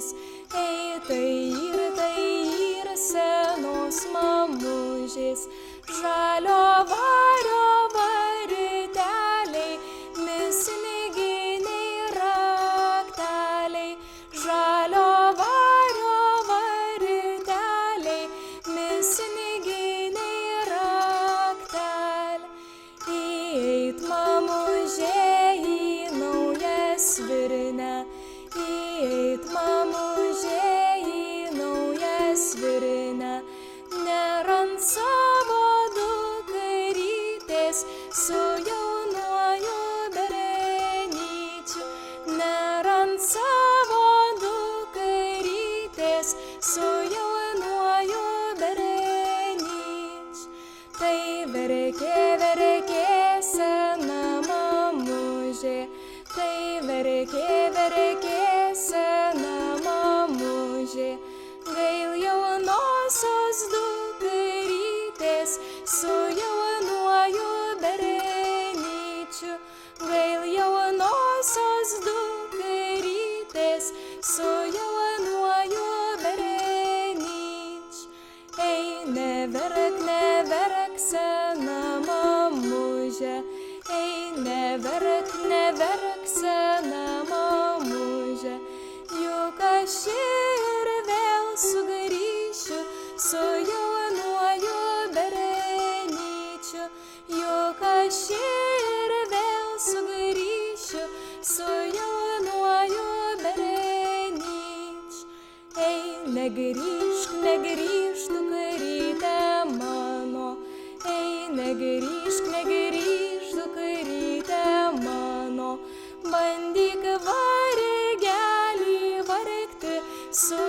mamužės, ei tai ir senos mamužės, žalio vario varteliai, misniginiai rakteliai, žalio vario varteliai, misniginiai rakteliai. Įeit mamužė į naują svirnę, įeit mamužė į naują svirnę, nerant savo dukrytės su jaunuoju bernyčiu, nerant savo dukrytės su jaunuoju bernyčiu. Tai verkė sena mamužė, tai verkė sena mamužė, gail jaunosios dukrytės su jaunuoju bernyčiu, gail jaunosios dukrytės su jaunuoju bernyčiu. Ei, neverk sena mamužė, ei, neverk sena mamužė, juk aš ir vėl sugrįšiu su jaunuoju bernyčiu, juk aš ir vėl sugrįšiu su jaunuoju bernyčiu. Ei, negrįžk dukryte mano, ei, negrįžk dukryte mano, bandyk vargelį vargti su